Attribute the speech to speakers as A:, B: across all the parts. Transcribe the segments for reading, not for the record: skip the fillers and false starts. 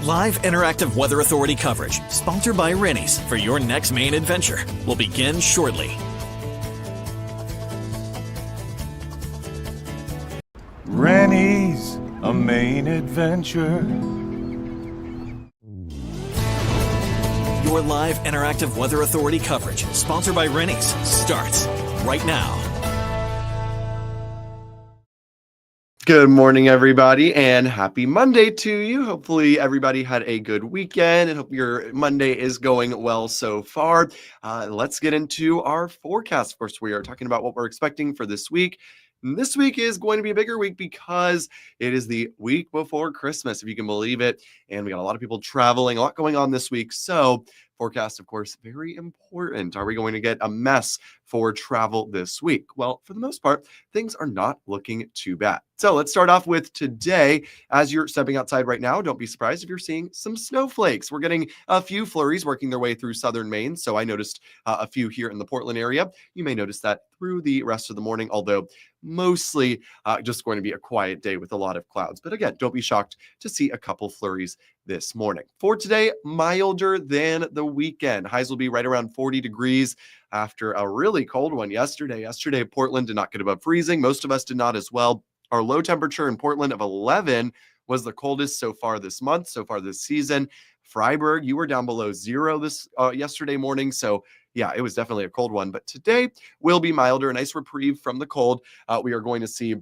A: Live interactive Weather Authority coverage, sponsored by Rennie's, for your next main adventure, will begin shortly.
B: Rennie's, a main adventure.
A: Your live interactive Weather Authority coverage, sponsored by Rennie's, starts right now.
C: Good morning, everybody, and happy Monday to you. Hopefully, everybody had a good weekend, and hope your Monday is going well so far. Let's get into our forecast. First, we are talking about what we're expecting for this week. And this week is going to be a bigger week because it is the week before Christmas, if you can believe it. And we got a lot of people traveling, a lot going on this week. So forecast, of course, very important. Are we going to get a mess for travel this week? Well, for the most part, things are not looking too bad. So let's start off with today. As you're stepping outside right now, don't be surprised if you're seeing some snowflakes. We're getting a few flurries working their way through southern Maine. So I noticed a few here in the Portland area. You may notice that through the rest of the morning, although mostly just going to be a quiet day with a lot of clouds. But again, don't be shocked to see a couple flurries this morning. For today, milder than the weekend. Highs will be right around 40 degrees after a really cold one yesterday. Yesterday, Portland did not get above freezing. Most of us did not as well. Our low temperature in Portland of 11 was the coldest so far this month, so far this season. Freiburg, you were down below zero this yesterday morning. So yeah, it was definitely a cold one. But today will be milder, a nice reprieve from the cold. We are going to see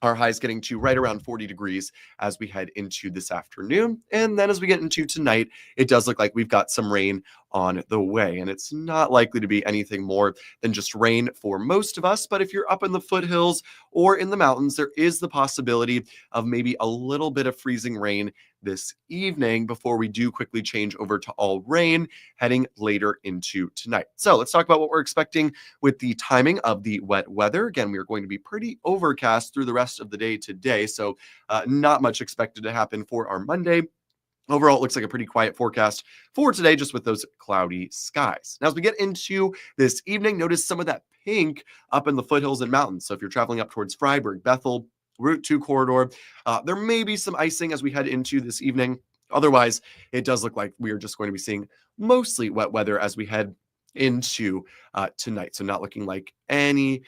C: our highs getting to right around 40 degrees as we head into this afternoon. And then as we get into tonight, it does look like we've got some rain on the way. And it's not likely to be anything more than just rain for most of us. But if you're up in the foothills or in the mountains, there is the possibility of maybe a little bit of freezing rain this evening before we do quickly change over to all rain heading later into tonight. So let's talk about what we're expecting with the timing of the wet weather. Again, we are going to be pretty overcast through the rest of the day today. So not much expected to happen for our Monday. Overall, it looks like a pretty quiet forecast for today, just with those cloudy skies. Now, as we get into this evening, notice some of that pink up in the foothills and mountains. So if you're traveling up towards Freiburg, Bethel, Route 2 corridor, there may be some icing as we head into this evening. Otherwise, it does look like we are just going to be seeing mostly wet weather as we head into tonight. So not looking like any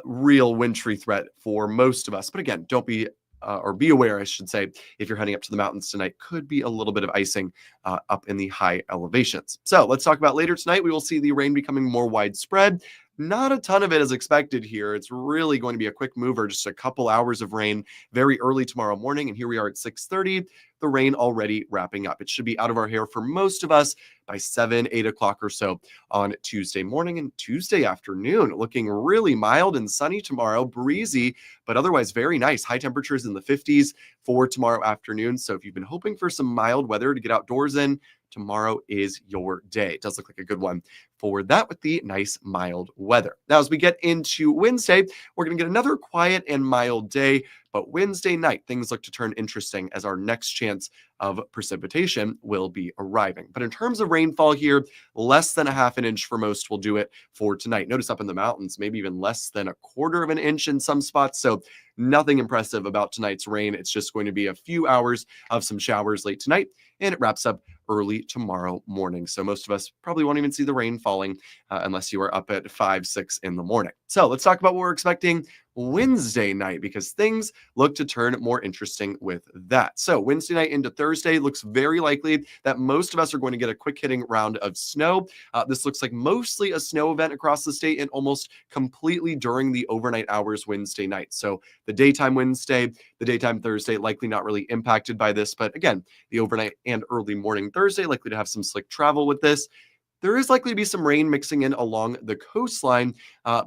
C: real wintry threat for most of us. But again, don't be or be aware, I should say, if you're heading up to the mountains tonight, could be a little bit of icing up in the high elevations. So let's talk about later tonight. We will see the rain becoming more widespread. Not a ton of it is expected here. It's really going to be a quick mover, just a couple hours of rain very early tomorrow morning. And here we are at 6:30, the rain already wrapping up. It should be out of our hair for most of us by 7, 8 o'clock or so on Tuesday morning and Tuesday afternoon. Looking really mild and sunny tomorrow, breezy, but otherwise very nice. High temperatures in the 50s for tomorrow afternoon. So if you've been hoping for some mild weather to get outdoors in, tomorrow is your day. It does look like a good one for that with the nice mild weather. Now, as we get into Wednesday, we're going to get another quiet and mild day, but Wednesday night, things look to turn interesting as our next chance of precipitation will be arriving. But in terms of rainfall here, less than a half an inch for most will do it for tonight. Notice up in the mountains, maybe even less than a quarter of an inch in some spots. So nothing impressive about tonight's rain. It's just going to be a few hours of some showers late tonight, and it wraps up early tomorrow morning. So most of us probably won't even see the rain falling unless you are up at 5, 6 in the morning. So let's talk about what we're expecting Wednesday night, because things look to turn more interesting with that. So Wednesday night into Thursday, looks very likely that most of us are going to get a quick hitting round of snow. This looks like mostly a snow event across the state and almost completely during the overnight hours Wednesday night. So the daytime Wednesday, the daytime Thursday, likely not really impacted by this. But again, the overnight and early morning Thursday, likely to have some slick travel with this. There is likely to be some rain mixing in along the coastline,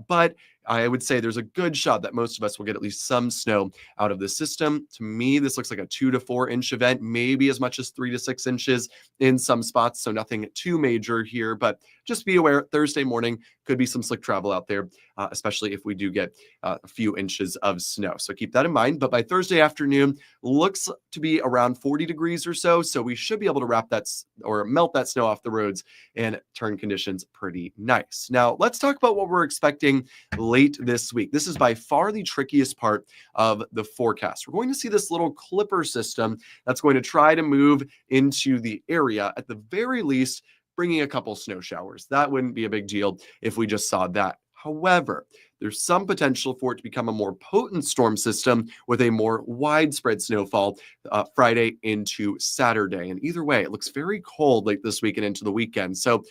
C: but I would say there's a good shot that most of us will get at least some snow out of the system. To me, this looks like a 2 to 4 inch event, maybe as much as 3 to 6 inches in some spots. So nothing too major here, but just be aware Thursday morning could be some slick travel out there, especially if we do get a few inches of snow. So keep that in mind. But by Thursday afternoon, looks to be around 40 degrees or so. So we should be able to wrap that or melt that snow off the roads and turn conditions pretty nice. Now let's talk about what we're expecting late this week. This is by far the trickiest part of the forecast. We're going to see this little clipper system that's going to try to move into the area, at the very least, bringing a couple snow showers. That wouldn't be a big deal if we just saw that. However, there's some potential for it to become a more potent storm system with a more widespread snowfall Friday into Saturday. And either way, it looks very cold late this week and into the weekend. So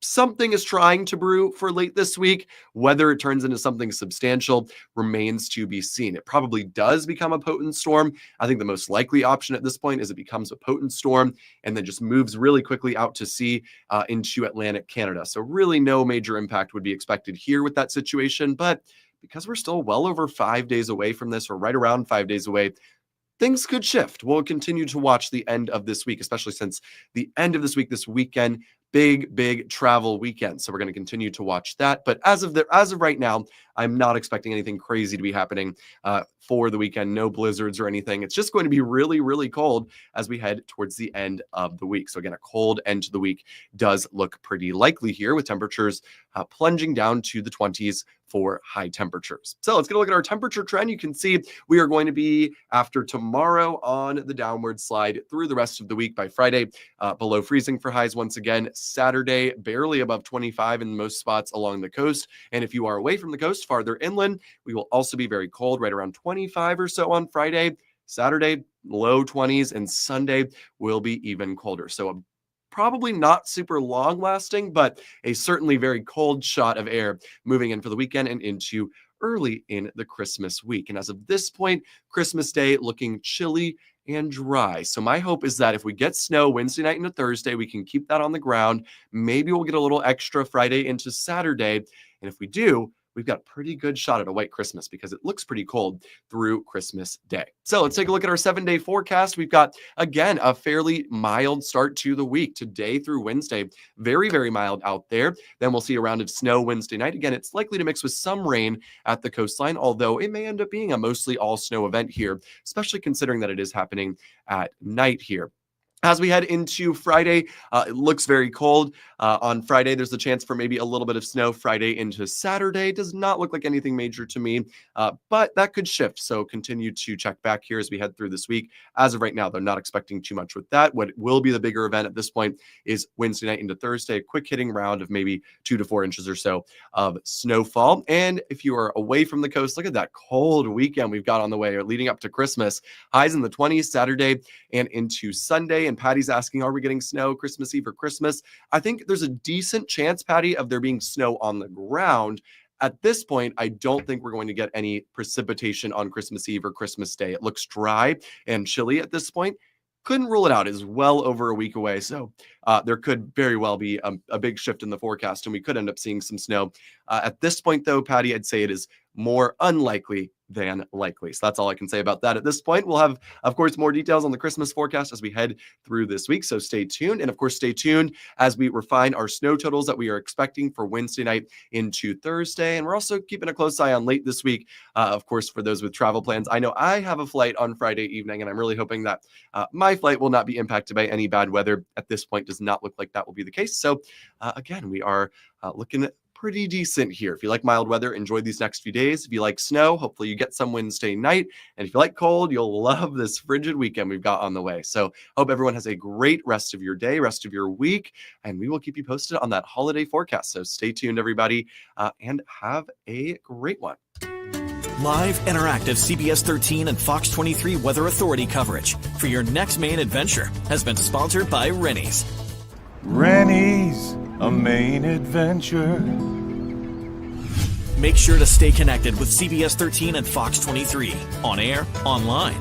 C: something is trying to brew for late this week. Whether it turns into something substantial remains to be seen. It probably does become a potent storm. I think the most likely option at this point is it becomes a potent storm and then just moves really quickly out to sea into Atlantic Canada. So really no major impact would be expected here with that situation. But because we're still well over 5 days away from this, or right around 5 days away, things could shift. We'll continue to watch the end of this week, especially since the end of this week, this weekend, big travel weekend. So we're going to continue to watch that. But as of right now, I'm not expecting anything crazy to be happening for the weekend. No blizzards or anything. It's just going to be really cold as we head towards the end of the week. So again, a cold end to the week does look pretty likely here, with temperatures plunging down to the 20s for high temperatures. So let's get a look at our temperature trend. You can see we are going to be, after tomorrow, on the downward slide through the rest of the week. By Friday, below freezing for highs once again. Saturday, barely above 25 in most spots along the coast. And if you are away from the coast, farther inland, we will also be very cold, right around 25 or so on Friday. Saturday, low 20s, and Sunday will be even colder. So probably not super long lasting, but a certainly very cold shot of air moving in for the weekend and into early in the Christmas week. And as of this point, Christmas Day looking chilly and dry. So my hope is that if we get snow Wednesday night into Thursday, we can keep that on the ground. Maybe we'll get a little extra Friday into Saturday. And if we do, we've got a pretty good shot at a white Christmas, because it looks pretty cold through Christmas Day. So let's take a look at our 7-day forecast. We've got, again, a fairly mild start to the week. Today through Wednesday, very mild out there. Then we'll see a round of snow Wednesday night. Again, it's likely to mix with some rain at the coastline, although it may end up being a mostly all snow event here, especially considering that it is happening at night here. As we head into Friday, it looks very cold. On Friday, there's a chance for maybe a little bit of snow. Friday into Saturday does not look like anything major to me, but that could shift. So continue to check back here as we head through this week. As of right now, they're not expecting too much with that. What will be the bigger event at this point is Wednesday night into Thursday, a quick hitting round of maybe 2 to 4 inches or so of snowfall. And if you are away from the coast, look at that cold weekend we've got on the way, or leading up to Christmas. Highs in the 20s Saturday and into Sunday. And Patty's asking, are we getting snow Christmas Eve or Christmas? I think there's a decent chance, Patty, of there being snow on the ground. At this point, I don't think we're going to get any precipitation on Christmas Eve or Christmas Day. It looks dry and chilly at this point. Couldn't rule it out. It's well over a week away. So there could very well be a big shift in the forecast, and we could end up seeing some snow. At this point, though, Patty, I'd say it is more unlikely than likely. So that's all I can say about that at this point. We'll have, of course, more details on the Christmas forecast as we head through this week. So stay tuned. And of course, stay tuned as we refine our snow totals that we are expecting for Wednesday night into Thursday. And we're also keeping a close eye on late this week. Of course, for those with travel plans, I know I have a flight on Friday evening, and I'm really hoping that my flight will not be impacted by any bad weather. At this point, does not look like that will be the case. So again, we are looking at pretty decent here. If you like mild weather, enjoy these next few days. If you like snow, hopefully you get some Wednesday night. And if you like cold, you'll love this frigid weekend we've got on the way. So hope everyone has a great rest of your day, rest of your week, and we will keep you posted on that holiday forecast. So stay tuned, everybody, and have a great one.
A: Live, interactive CBS 13 and Fox 23 Weather Authority coverage for your next main adventure has been sponsored by Rennie's.
B: Rennie's, a main adventure.
A: Make sure to stay connected with CBS 13 and Fox 23 on air, online,